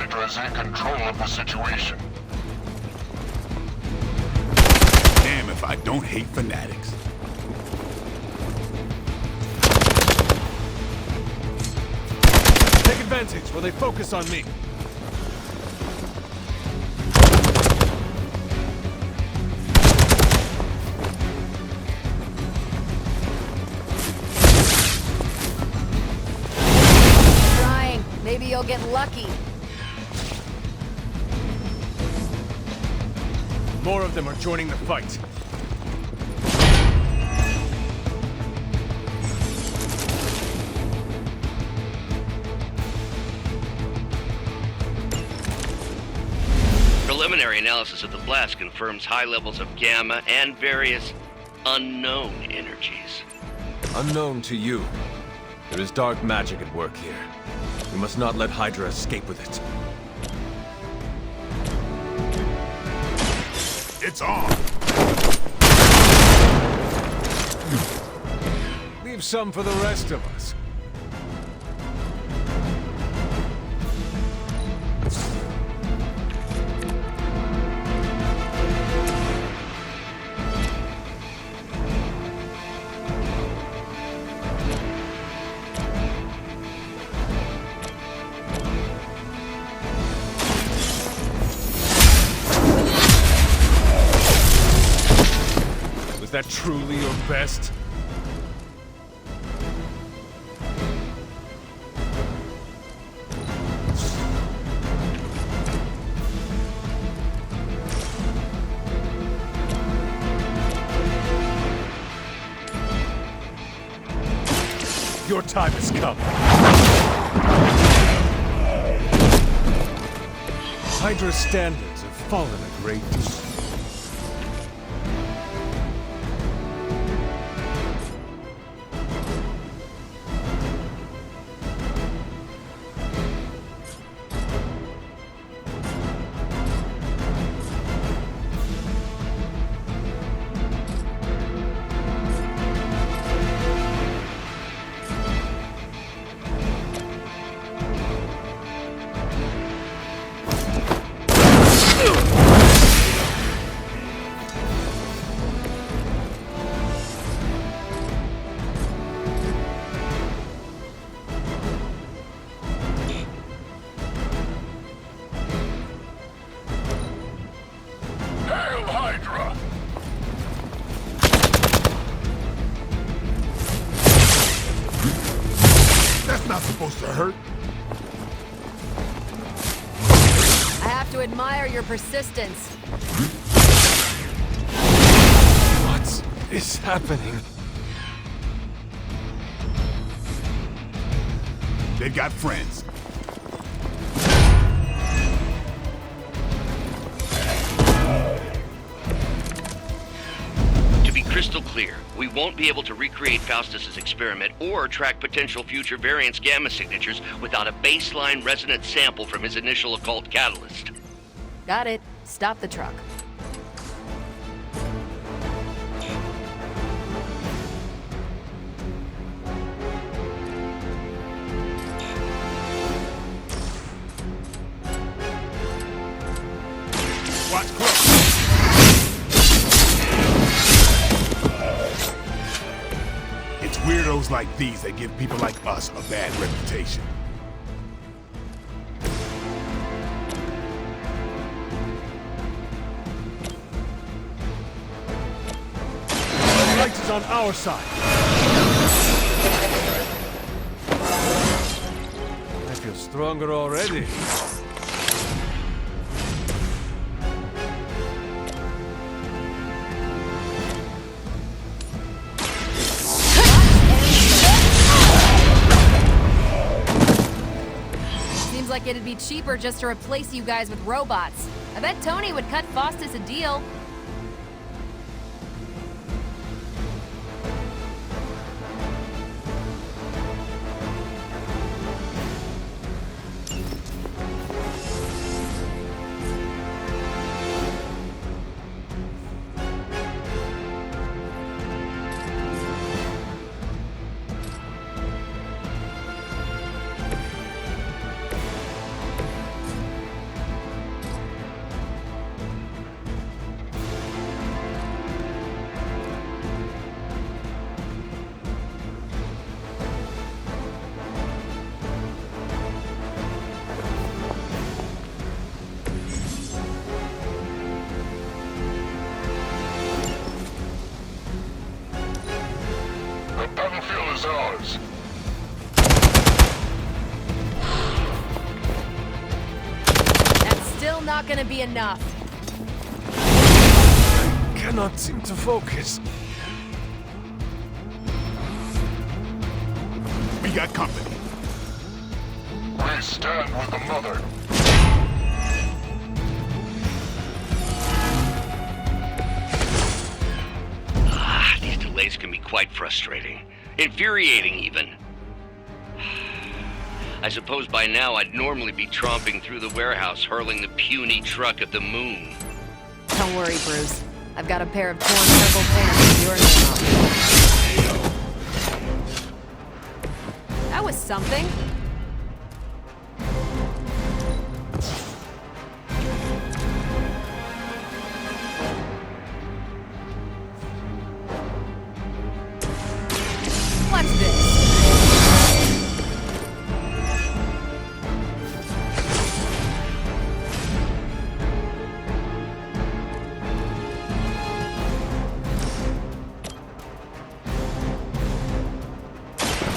Hydra is in control of the situation. Damn if I don't hate fanatics. Take advantage when they focus on me. Trying. Maybe you'll get lucky. More of them are joining the fight. Preliminary analysis of the blast confirms high levels of gamma and various unknown energies. Unknown to you. There is dark magic at work here. We must not let Hydra escape with it. It's on! Leave some for the rest of us. Was that truly your best? Your time has come. Hydra's standards have fallen a great deal. Hail Hydra! That's not supposed to hurt. I have to admire your persistence. What is happening? They've got friends. To be crystal clear, we won't be able to recreate Faustus's experiment or track potential future variants' gamma signatures without a baseline resonance sample from his initial occult catalyst. Got it. Stop the truck. Watch close. It's weirdos like these that give people like us a bad reputation. The light is on our side. I feel stronger already. Seems like it'd be cheaper just to replace you guys with robots. I bet Tony would cut Faustus a deal. still not gonna be enough. Cannot seem to focus. We got company. We stand with the mother. These delays can be quite frustrating. Infuriating, even. I suppose by now I'd normally be tromping through the warehouse, hurling the puny truck at the moon. Don't worry, Bruce. I've got a pair of torn purple pants with your name on them. That was something. What's this?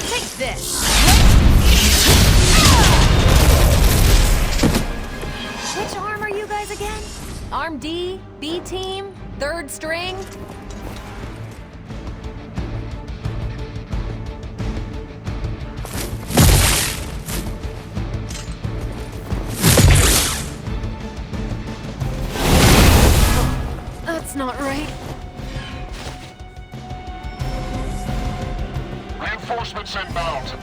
Take this. Which arm are you guys again? Arm D, B team, third string? That's not right. Reinforcements inbound.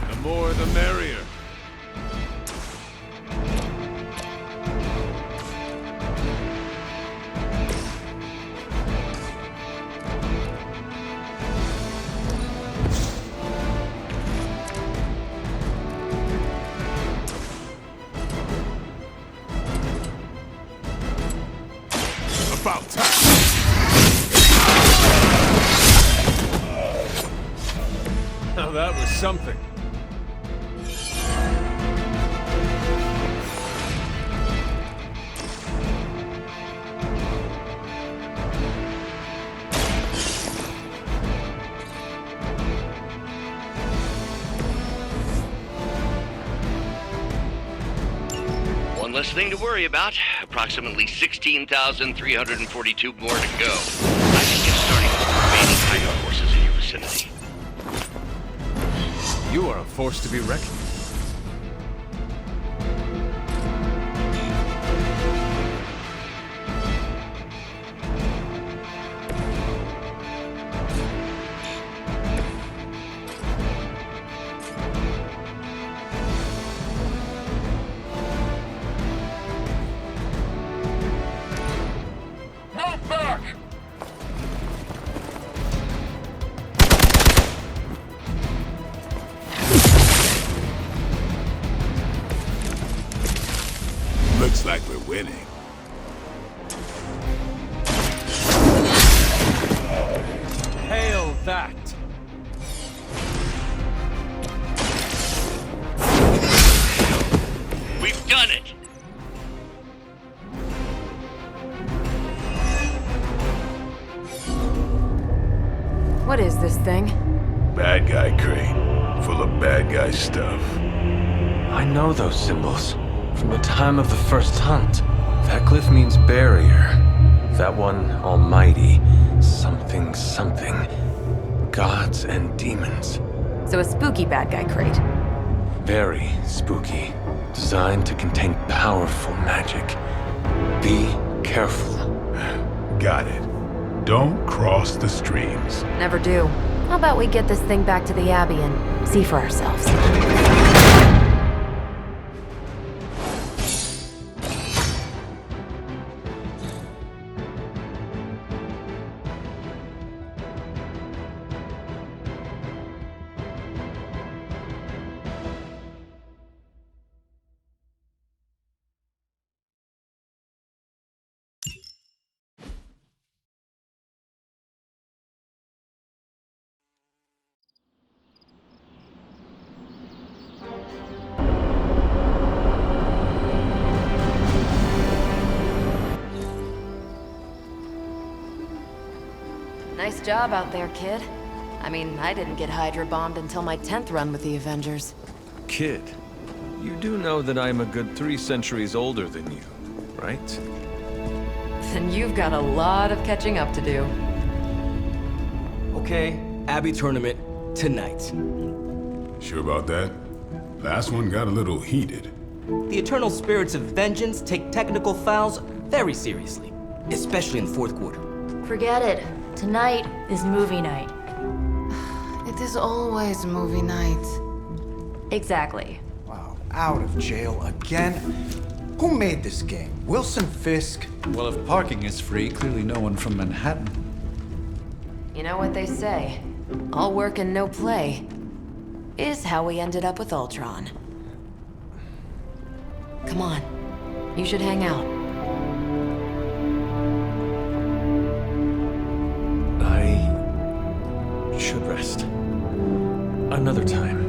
The more the merrier. About time. Now that was something. One less thing to worry about. Approximately 16,342 more to go. I can get started with the remaining Hydra forces in your vicinity. You are a force to be reckoned with. Move back! Looks like we're winning. Hail that! We've done it! What is this thing? Bad guy crate. Full of bad guy stuff. I know those symbols from the time of the first hunt. That glyph means barrier. That one, almighty. Something, something. Gods and demons. So a spooky bad guy crate. Very spooky. Designed to contain powerful magic. Be careful. Got it. Don't cross the streams. Never do. How about we get this thing back to the Abbey and see for ourselves? Nice job out there, kid. I mean, I didn't get Hydra bombed until my 10th run with the Avengers. Kid, you do know that I'm a good 3 centuries older than you, right? Then you've got a lot of catching up to do. Okay, Abbey tournament tonight. Sure about that? Last one got a little heated. The eternal spirits of vengeance take technical fouls very seriously, especially in the fourth quarter. Forget it. Tonight is movie night. It is always movie night. Exactly. Wow, out of jail again? Who made this game? Wilson Fisk? Well, if parking is free, clearly no one from Manhattan. You know what they say? All work and no play is how we ended up with Ultron. Come on. You should hang out. I should rest. Another time.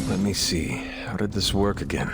Let me see. How did this work again?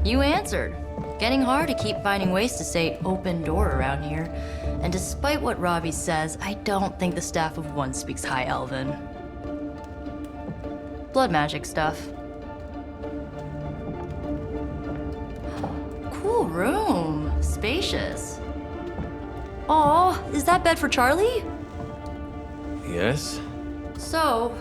You answered. Getting hard to keep finding ways to say open door around here. And despite what Robbie says, I don't think the staff of one speaks High Elven. Blood magic stuff. Cool room. Spacious. Aw, is that bed for Charlie? Yes? So,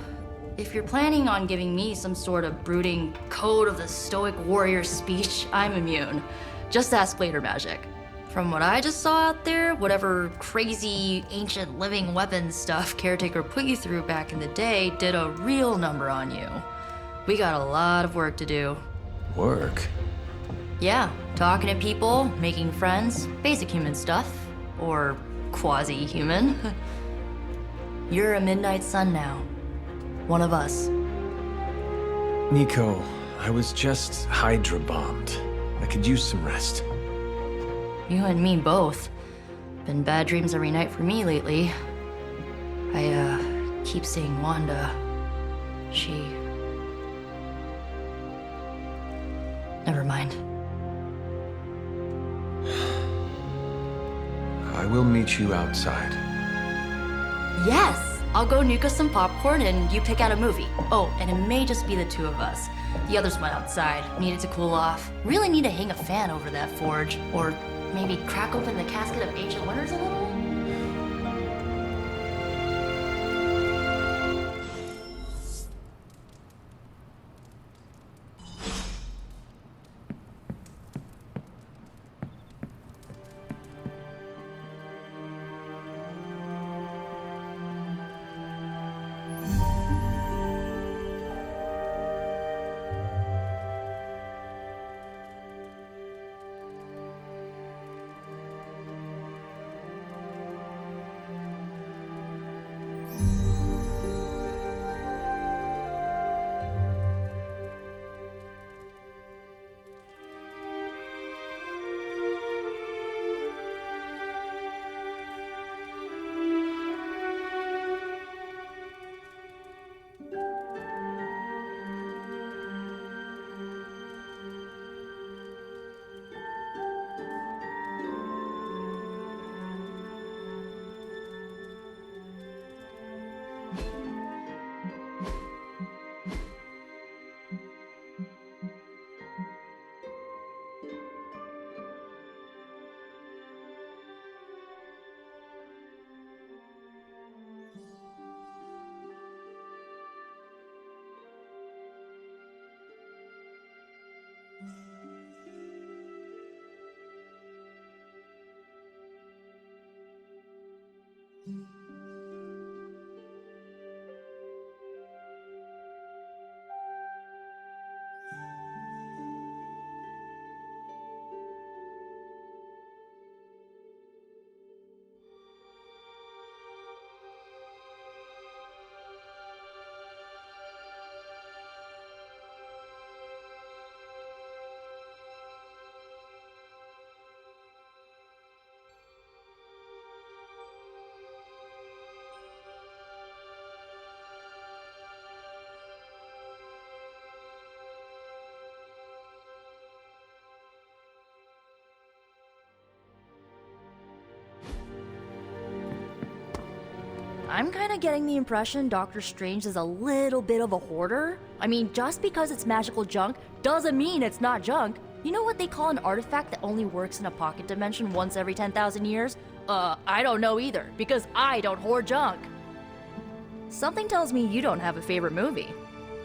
if you're planning on giving me some sort of brooding code of the stoic warrior speech, I'm immune. Just ask later, Magik. From what I just saw out there, whatever crazy ancient living weapons stuff Caretaker put you through back in the day did a real number on you. We got a lot of work to do. Work? Yeah, talking to people, making friends, basic human stuff. Or quasi-human. You're a Midnight Sun now. One of us. Nico, I was just Hydra bombed. I could use some rest. You and me both. Been bad dreams every night for me lately. I keep seeing Wanda. She... Never mind. I will meet you outside. Yes! I'll go nuke us some popcorn and you pick out a movie. Oh, and it may just be the two of us. The others went outside, needed to cool off. Really need to hang a fan over that forge. Or maybe crack open the casket of ancient wonders a little? I'm kinda getting the impression Doctor Strange is a little bit of a hoarder. I mean, just because it's magical junk doesn't mean it's not junk. You know what they call an artifact that only works in a pocket dimension once every 10,000 years? I don't know either, because I don't hoard junk. Something tells me you don't have a favorite movie.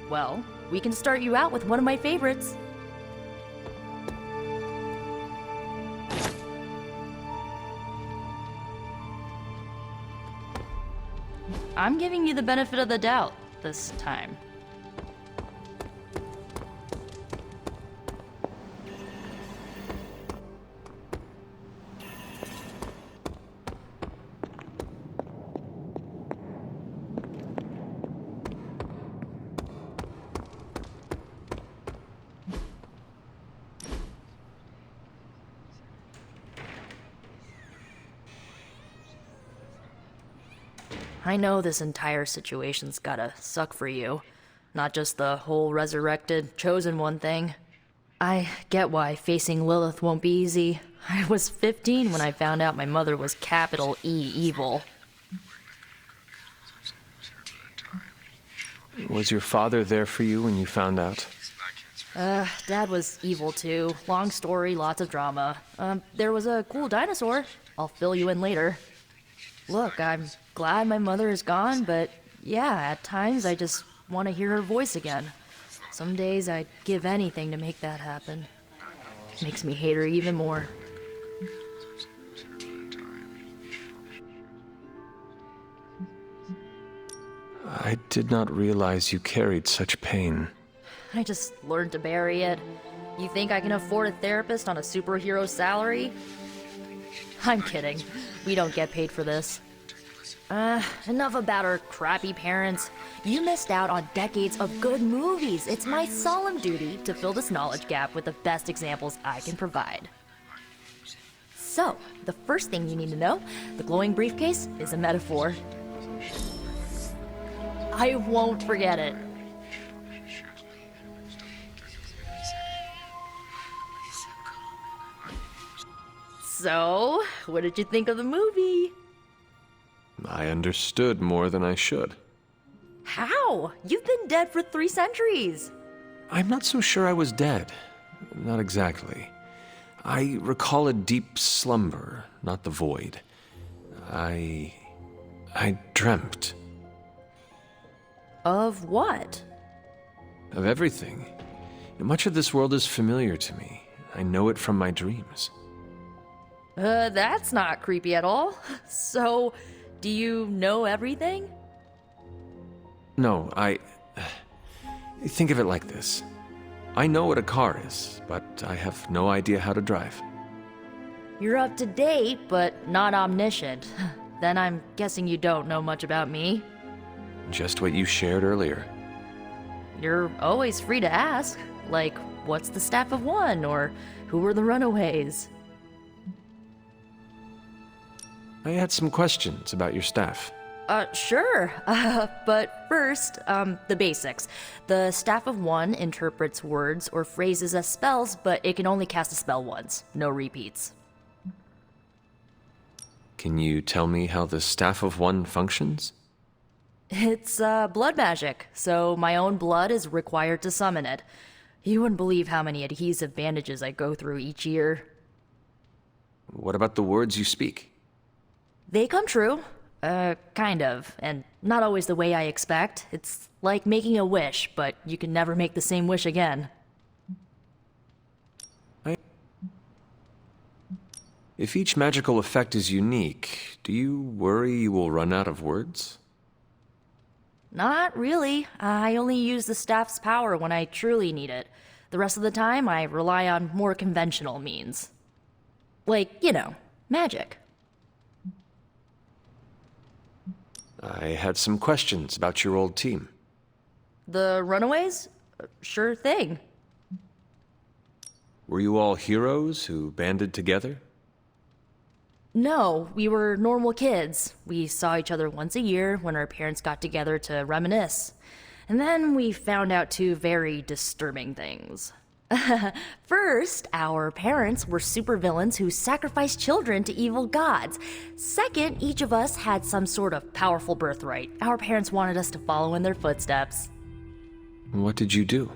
Well, we can start you out with one of my favorites. I'm giving you the benefit of the doubt this time. I know this entire situation's gotta suck for you. Not just the whole resurrected, chosen one thing. I get why facing Lilith won't be easy. I was 15 when I found out my mother was capital E evil. Was your father there for you when you found out? Dad was evil too. Long story, lots of drama. There was a cool dinosaur. I'll fill you in later. Look, I'm glad my mother is gone, but yeah, at times I just want to hear her voice again. Some days I'd give anything to make that happen. Makes me hate her even more. I did not realize you carried such pain. I just learned to bury it. You think I can afford a therapist on a superhero salary? I'm kidding. We don't get paid for this. Enough about our crappy parents. You missed out on decades of good movies. It's my solemn duty to fill this knowledge gap with the best examples I can provide. So, the first thing you need to know, the glowing briefcase is a metaphor. I won't forget it. So, what did you think of the movie? I understood more than I should. How? You've been dead for 3 centuries. I'm not so sure I was dead. Not exactly. I recall a deep slumber, not the void. I dreamt. Of what? Of everything. Much of this world is familiar to me. I know it from my dreams. That's not creepy at all. So, do you know everything? No, think of it like this. I know what a car is, but I have no idea how to drive. You're up to date, but not omniscient. Then I'm guessing you don't know much about me. Just what you shared earlier. You're always free to ask. Like, what's the Staff of One? Or who were the Runaways? I had some questions about your staff. Sure. But first, the basics. The Staff of One interprets words or phrases as spells, but it can only cast a spell once. No repeats. Can you tell me how the Staff of One functions? It's, blood magic, so my own blood is required to summon it. You wouldn't believe how many adhesive bandages I go through each year. What about the words you speak? They come true. Kind of, and not always the way I expect. It's like making a wish, but you can never make the same wish again. If each magical effect is unique, do you worry you will run out of words? Not really. I only use the staff's power when I truly need it. The rest of the time, I rely on more conventional means. Like, you know, magic. I had some questions about your old team. The Runaways? Sure thing. Were you all heroes who banded together? No, we were normal kids. We saw each other once a year when our parents got together to reminisce. And then we found out 2 very disturbing things. First, our parents were supervillains who sacrificed children to evil gods. Second, each of us had some sort of powerful birthright. Our parents wanted us to follow in their footsteps. What did you do?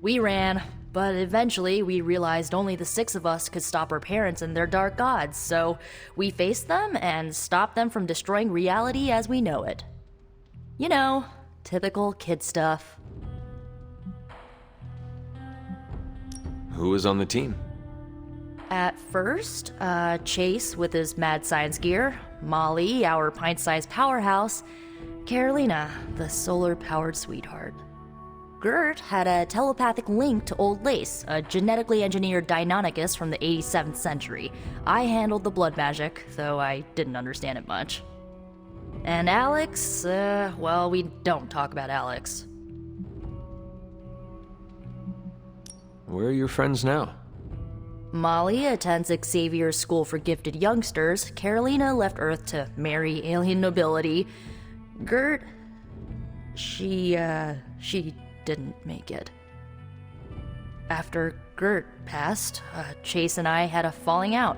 We ran, but eventually we realized only the 6 of us could stop our parents and their dark gods, so we faced them and stopped them from destroying reality as we know it. You know, typical kid stuff. Who was on the team? At first, Chase with his mad science gear, Molly, our pint-sized powerhouse, Carolina, the solar-powered sweetheart. Gert had a telepathic link to Old Lace, a genetically engineered Deinonychus from the 87th century. I handled the blood magic, though I didn't understand it much. And Alex, well, we don't talk about Alex. Where are your friends now? Molly attends Xavier's School for Gifted Youngsters. Carolina left Earth to marry alien nobility. Gert, she didn't make it. After Gert passed, Chase and I had a falling out.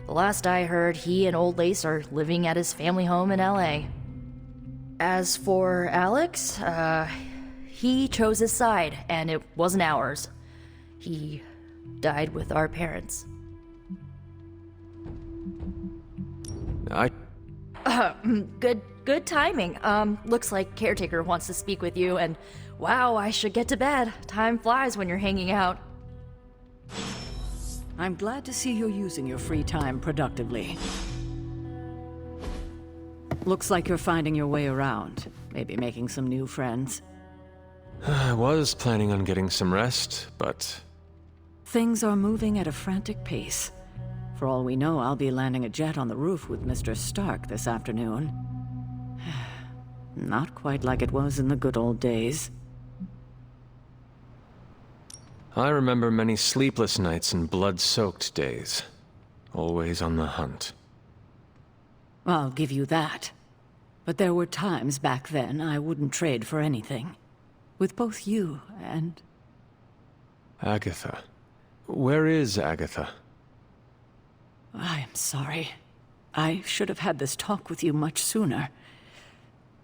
The last I heard, he and Old Lace are living at his family home in LA. As for Alex, he chose his side, and it wasn't ours. He died with our parents. Good timing. Looks like Caretaker wants to speak with you, and wow, I should get to bed. Time flies when you're hanging out. I'm glad to see you're using your free time productively. Looks like you're finding your way around. Maybe making some new friends. I was planning on getting some rest, but... Things are moving at a frantic pace. For all we know, I'll be landing a jet on the roof with Mr. Stark this afternoon. Not quite like it was in the good old days. I remember many sleepless nights and blood-soaked days. Always on the hunt. I'll give you that. But there were times back then I wouldn't trade for anything. With both you and... Agatha. Where is Agatha? I am sorry. I should have had this talk with you much sooner.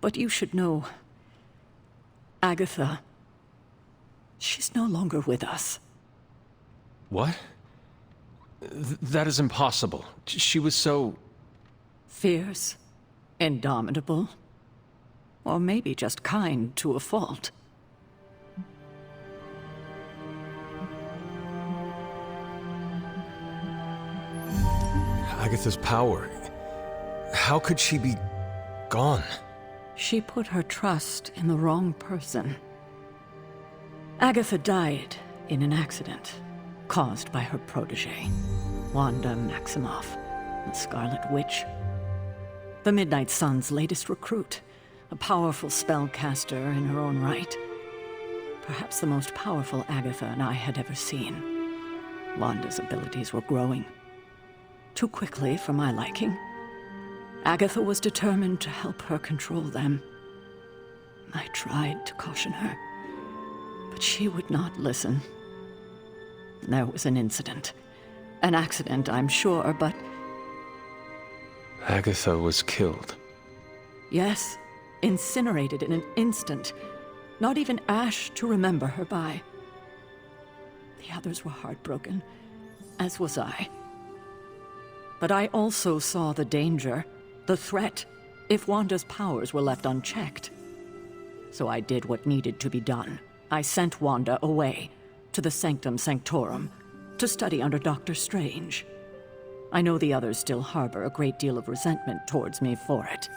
But you should know... Agatha... she's no longer with us. What? That is impossible. She was so... Fierce, indomitable, or maybe just kind to a fault. Agatha's power. How could she be gone? She put her trust in the wrong person. Agatha died in an accident caused by her protege, Wanda Maximoff, the Scarlet Witch. The Midnight Sun's latest recruit, a powerful spellcaster in her own right. Perhaps the most powerful Agatha and I had ever seen. Wanda's abilities were growing. Too quickly for my liking. Agatha was determined to help her control them. I tried to caution her, but she would not listen. There was an incident. An accident, I'm sure, but... Agatha was killed. Yes, incinerated in an instant. Not even ash to remember her by. The others were heartbroken, as was I. But I also saw the danger, the threat, if Wanda's powers were left unchecked. So I did what needed to be done. I sent Wanda away, to the Sanctum Sanctorum, to study under Dr. Strange. I know the others still harbor a great deal of resentment towards me for it.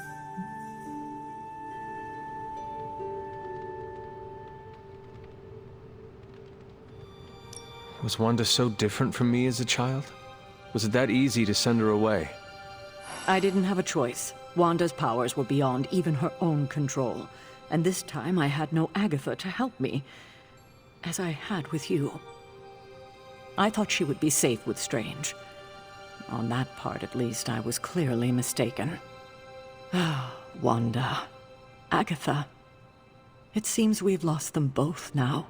Was Wanda so different from me as a child? Was it that easy to send her away? I didn't have a choice. Wanda's powers were beyond even her own control. And this time I had no Agatha to help me, as I had with you. I thought she would be safe with Strange. On that part, at least, I was clearly mistaken. Ah, Wanda. Agatha. It seems we've lost them both now.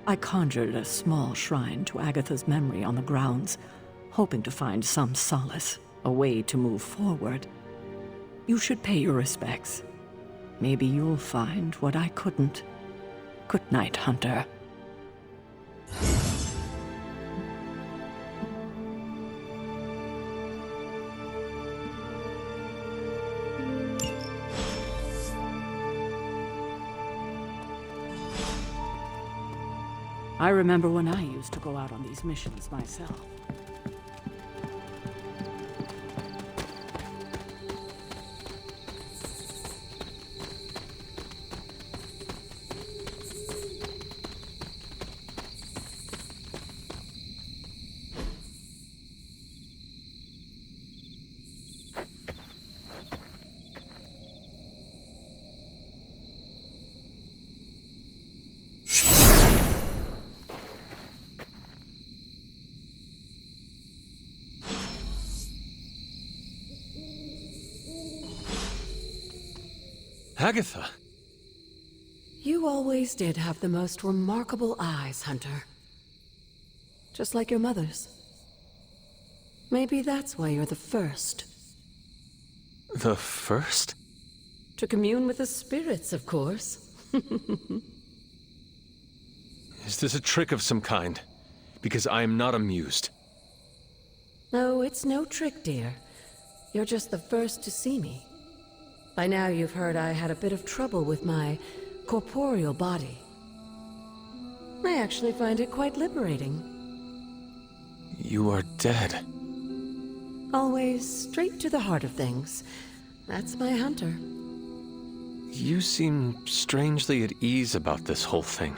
I conjured a small shrine to Agatha's memory on the grounds, hoping to find some solace, a way to move forward. You should pay your respects. Maybe you'll find what I couldn't. Good night, Hunter. I remember when I used to go out on these missions myself. Agatha! You always did have the most remarkable eyes, Hunter. Just like your mother's. Maybe that's why you're the first. The first? To commune with the spirits, of course. Is this a trick of some kind? Because I am not amused. No, it's no trick, dear. You're just the first to see me. By now you've heard I had a bit of trouble with my corporeal body. I actually find it quite liberating. You are dead. Always straight to the heart of things. That's my Hunter. You seem strangely at ease about this whole thing.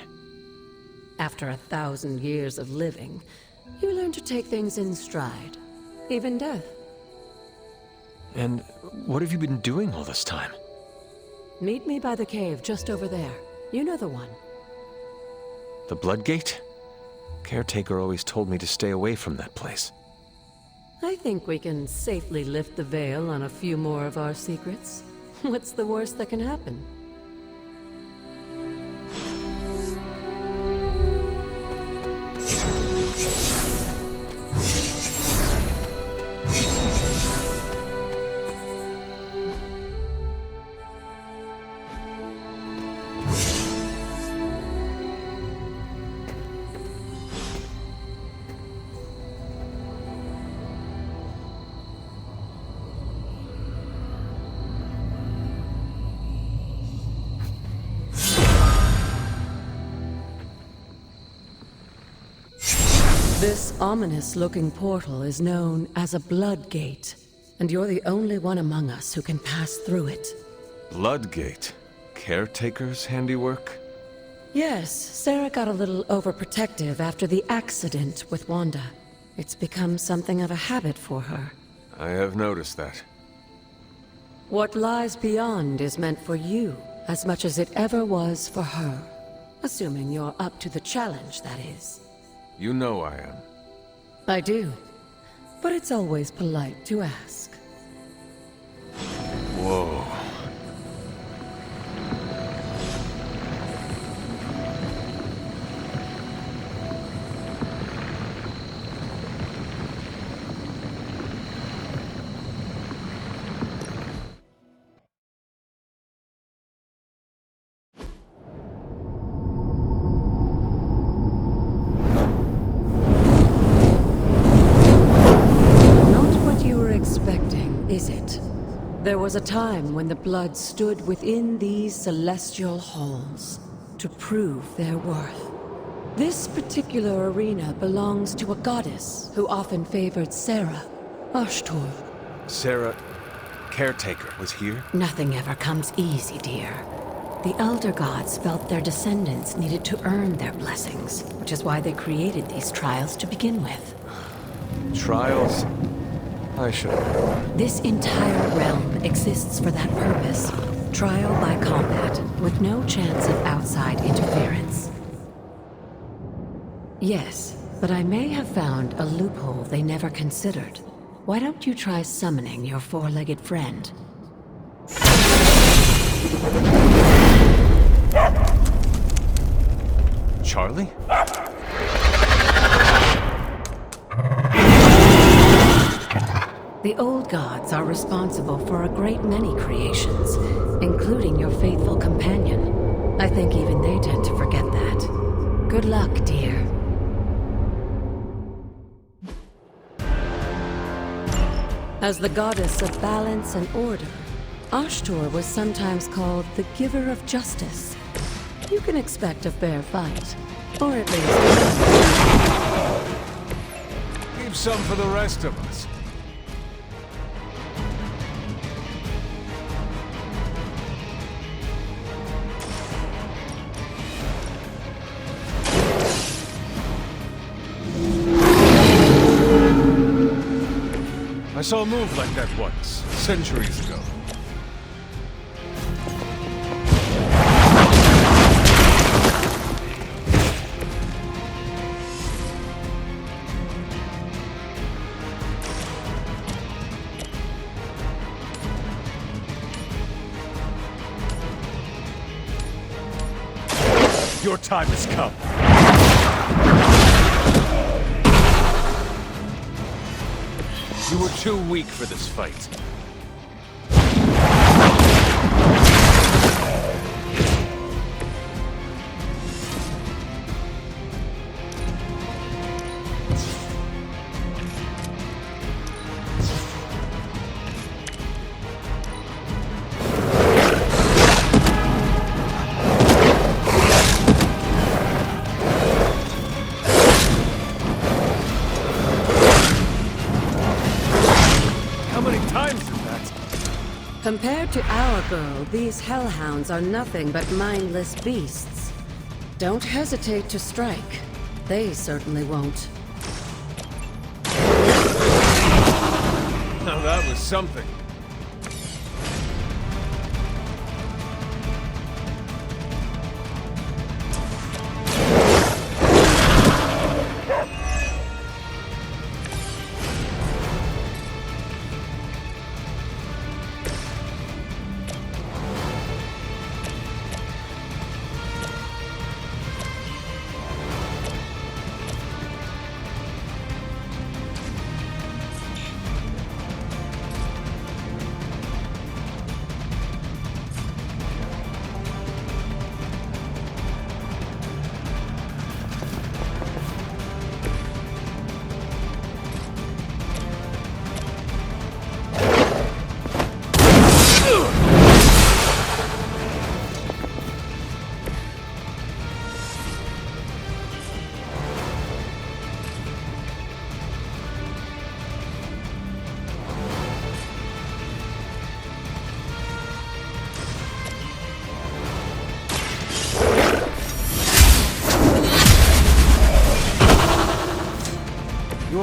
After 1,000 years of living, you learn to take things in stride. Even death. And what have you been doing all this time? Meet me by the cave just over there. You know the one. The Blood Gate? Caretaker always told me to stay away from that place. I think we can safely lift the veil on a few more of our secrets. What's the worst that can happen? This ominous-looking portal is known as a blood gate, and you're the only one among us who can pass through it. Bloodgate? Caretaker's handiwork? Yes, Sarah got a little overprotective after the accident with Wanda. It's become something of a habit for her. I have noticed that. What lies beyond is meant for you as much as it ever was for her. Assuming you're up to the challenge, that is. You know I am. I do. But it's always polite to ask. Whoa. Is it? There was a time when the blood stood within these celestial halls to prove their worth. This particular arena belongs to a goddess who often favored Sarah, Ashtor. Sarah, caretaker, was here? Nothing ever comes easy, dear. The Elder Gods felt their descendants needed to earn their blessings, which is why they created these trials to begin with. Trials? I should have known. This entire realm exists for that purpose. Trial by combat, with no chance of outside interference. Yes, but I may have found a loophole they never considered. Why don't you try summoning your four-legged friend? Charlie? The old gods are responsible for a great many creations, including your faithful companion. I think even they tend to forget that. Good luck, dear. As the goddess of balance and order, Ashtor was sometimes called the giver of justice. You can expect a fair fight, or at least... Leave some for the rest of us. I saw a move like that once, centuries ago. Your time has come. You were too weak for this fight. Compared to our girl, these hellhounds are nothing but mindless beasts. Don't hesitate to strike. They certainly won't. Now that was something.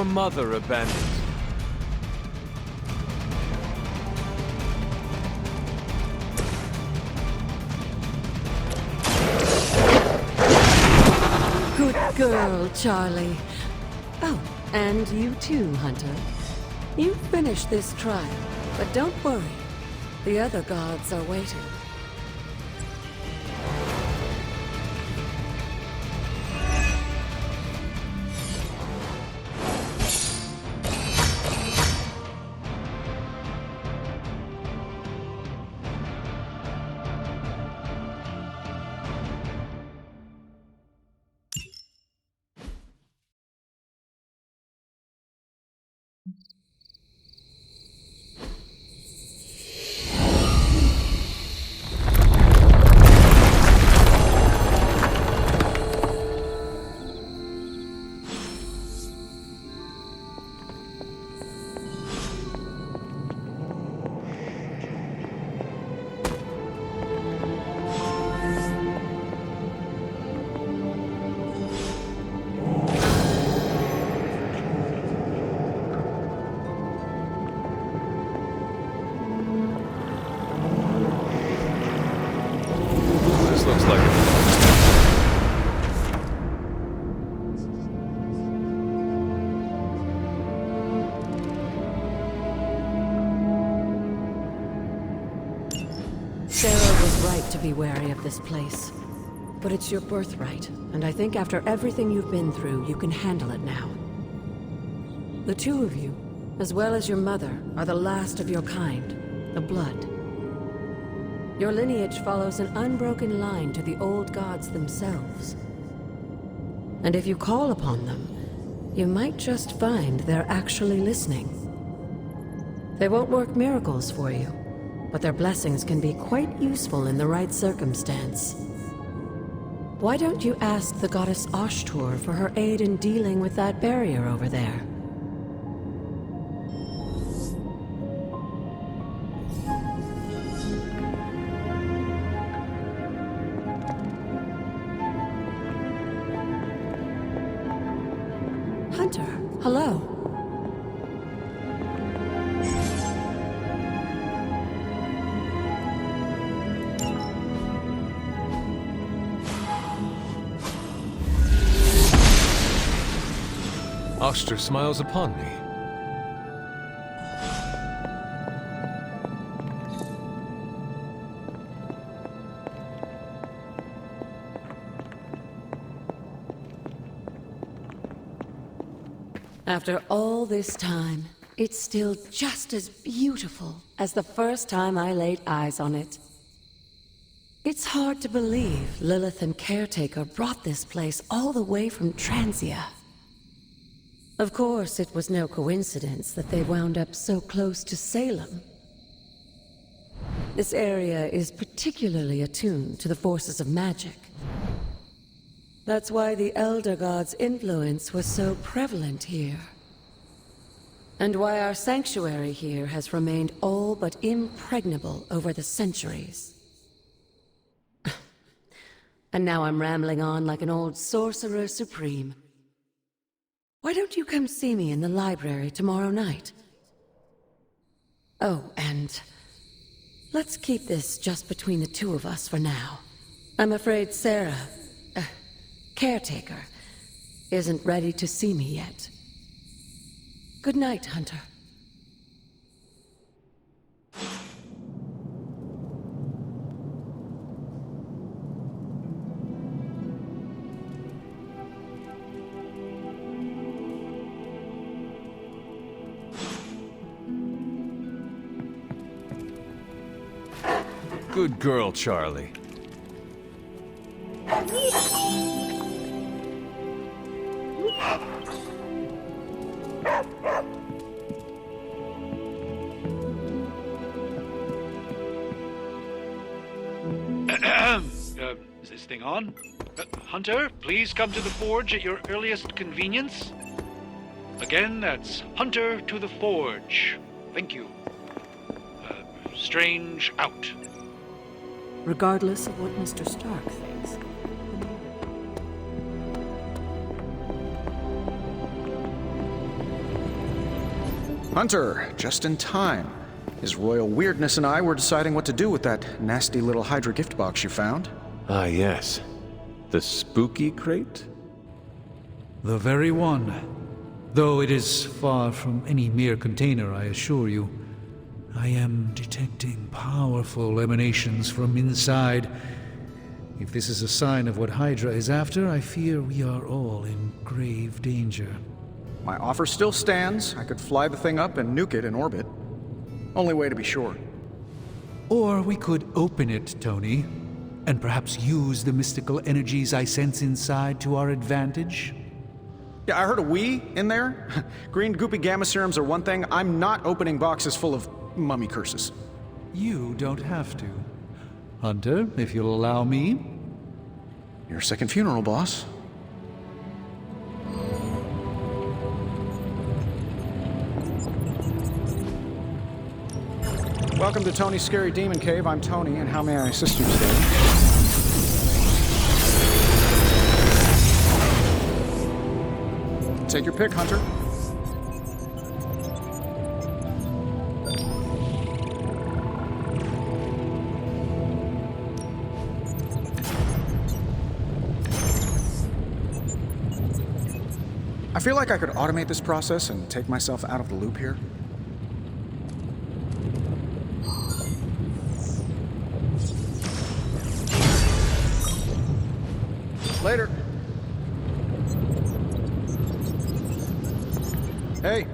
your mother abandoned? Good girl, Charlie. Oh, and you too, Hunter. You finished this trial, but don't worry. The other gods are waiting. Sarah was right to be wary of this place. But it's your birthright, and I think after everything you've been through, you can handle it now. The two of you, as well as your mother, are the last of your kind, the Blood. Your lineage follows an unbroken line to the old gods themselves. And if you call upon them, you might just find they're actually listening. They won't work miracles for you, but their blessings can be quite useful in the right circumstance. Why don't you ask the goddess Ashtur for her aid in dealing with that barrier over there? Hunter, hello. Ashtur smiles upon me. After all this time, it's still just as beautiful as the first time I laid eyes on it. It's hard to believe Lilith and Caretaker brought this place all the way from Transia. Of course, it was no coincidence that they wound up so close to Salem. This area is particularly attuned to the forces of magic. That's why the Elder God's influence was so prevalent here. And why our sanctuary here has remained all but impregnable over the centuries. And now I'm rambling on like an old sorcerer supreme. Why don't you come see me in the library tomorrow night? Oh, and let's keep this just between the two of us for now. I'm afraid Sarah, Caretaker, isn't ready to see me yet. Good night, Hunter. Good girl, Charlie. Is this thing on? Hunter, please come to the forge at your earliest convenience. Again, that's Hunter to the forge. Thank you. Strange out. Regardless of what Mr. Stark thinks. Hunter, just in time. His royal weirdness and I were deciding what to do with that nasty little Hydra gift box you found. Ah, yes. The spooky crate? The very one. Though it is far from any mere container, I assure you. I am detecting powerful emanations from inside. If this is a sign of what Hydra is after, I fear we are all in grave danger. My offer still stands. I could fly the thing up and nuke it in orbit. Only way to be sure. Or we could open it, Tony, and perhaps use the mystical energies I sense inside to our advantage. Yeah, I heard a "we" in there. Green goopy gamma serums are one thing. I'm not opening boxes full of mummy curses. You don't have to. Hunter, if you'll allow me. Your second funeral, boss. Welcome to Tony's Scary Demon Cave. I'm Tony, and how may I assist you today? Take your pick, Hunter. I feel like I could automate this process and take myself out of the loop here. Later. Hey.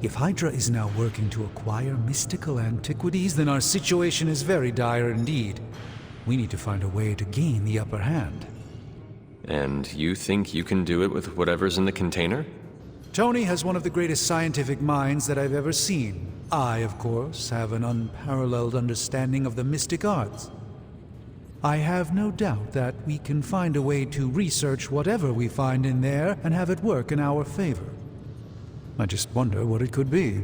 If Hydra is now working to acquire mystical antiquities, then our situation is very dire indeed. We need to find a way to gain the upper hand. And you think you can do it with whatever's in the container? Tony has one of the greatest scientific minds that I've ever seen. I, of course, have an unparalleled understanding of the mystic arts. I have no doubt that we can find a way to research whatever we find in there and have it work in our favor. I just wonder what it could be.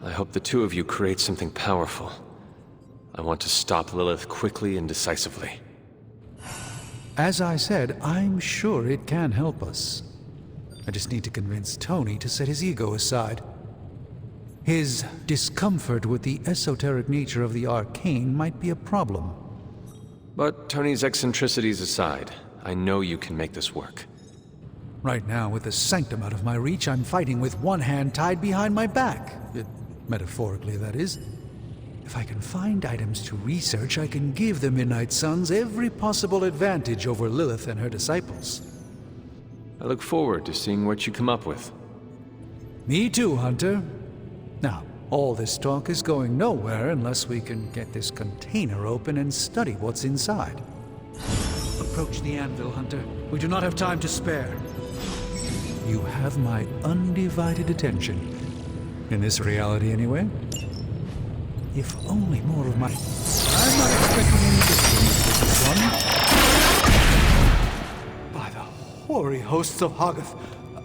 I hope the two of you create something powerful. I want to stop Lilith quickly and decisively. As I said, I'm sure it can help us. I just need to convince Tony to set his ego aside. His discomfort with the esoteric nature of the arcane might be a problem. But Tony's eccentricities aside, I know you can make this work. Right now, with the sanctum out of my reach, I'm fighting with one hand tied behind my back. Metaphorically, that is. If I can find items to research, I can give the Midnight Suns every possible advantage over Lilith and her disciples. I look forward to seeing what you come up with. Me too, Hunter. Now, all this talk is going nowhere unless we can get this container open and study what's inside. Approach the anvil, Hunter. We do not have time to spare. You have my undivided attention. In this reality, anyway. If only more of my... I'm not expecting any distance with this one. By the hoary hosts of Hoggoth,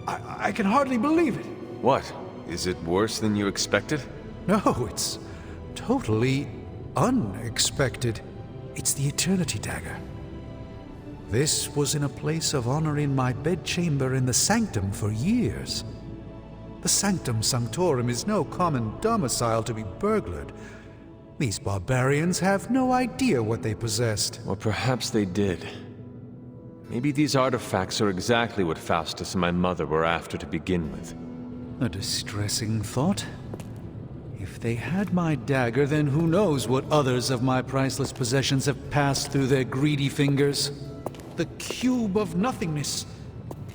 I can hardly believe it. What? Is it worse than you expected? No, it's totally unexpected. It's the Eternity Dagger. This was in a place of honor in my bedchamber in the Sanctum for years. The Sanctum Sanctorum is no common domicile to be burglared. These barbarians have no idea what they possessed. Or perhaps they did. Maybe these artifacts are exactly what Faustus and my mother were after to begin with. A distressing thought. If they had my dagger, then who knows what others of my priceless possessions have passed through their greedy fingers. The cube of nothingness.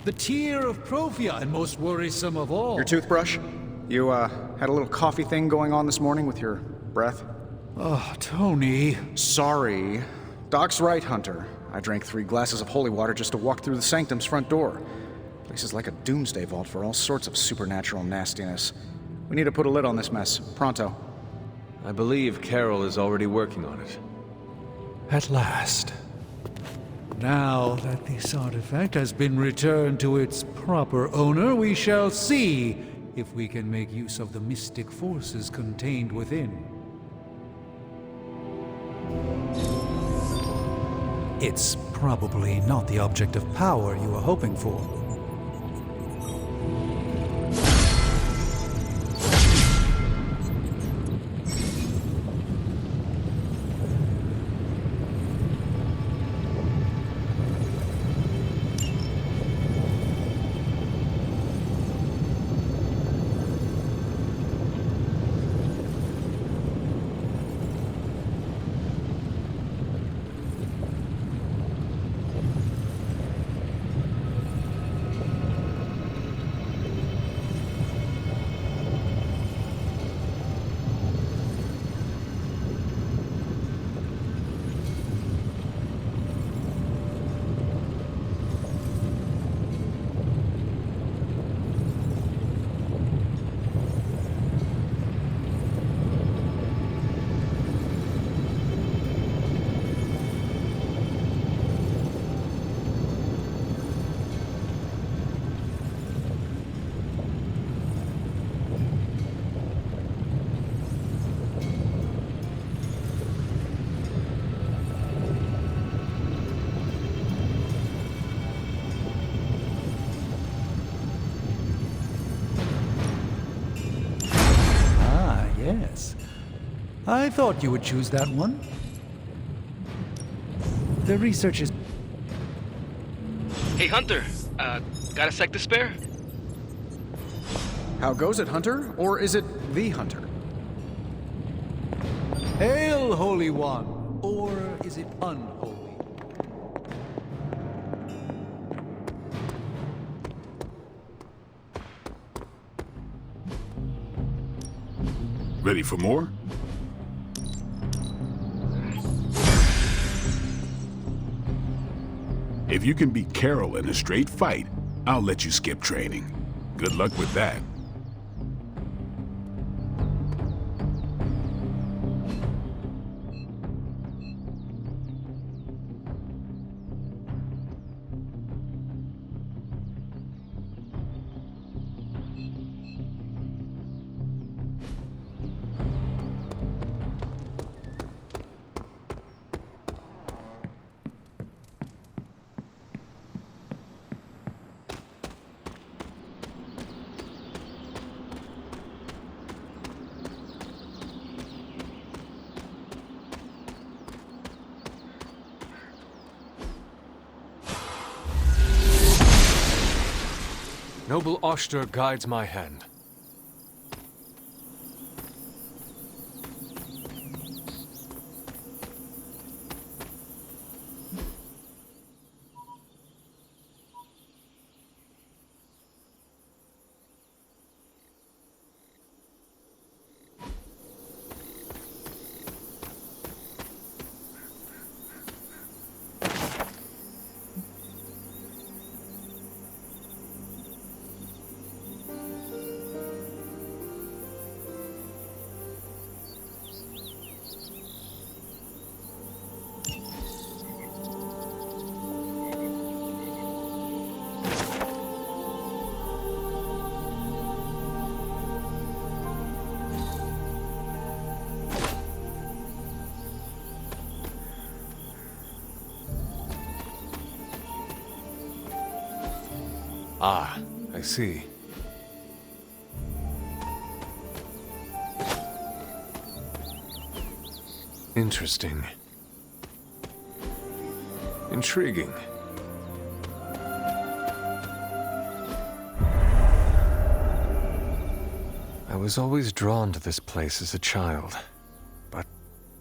The tear of Prophia, and most worrisome of all. Your toothbrush? You, had a little coffee thing going on this morning with your breath? Oh, Tony. Sorry. Doc's right, Hunter. I drank 3 glasses of holy water just to walk through the Sanctum's front door. Place is like a doomsday vault for all sorts of supernatural nastiness. We need to put a lid on this mess. Pronto. I believe Carol is already working on it. At last. Now that this artifact has been returned to its proper owner, we shall see if we can make use of the mystic forces contained within. It's probably not the object of power you were hoping for. Yes. I thought you would choose that one. The research is... Hey, Hunter. Got a sec to spare? How goes it, Hunter? Or is it the Hunter? Hail, Holy One! Or is it unholy? Ready for more? If you can beat Carol in a straight fight, I'll let you skip training. Good luck with that. Noble Oster guides my hand. Ah, I see. Interesting. Intriguing. I was always drawn to this place as a child, but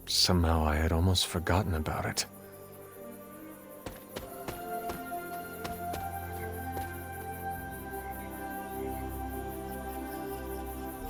somehow I had almost forgotten about it.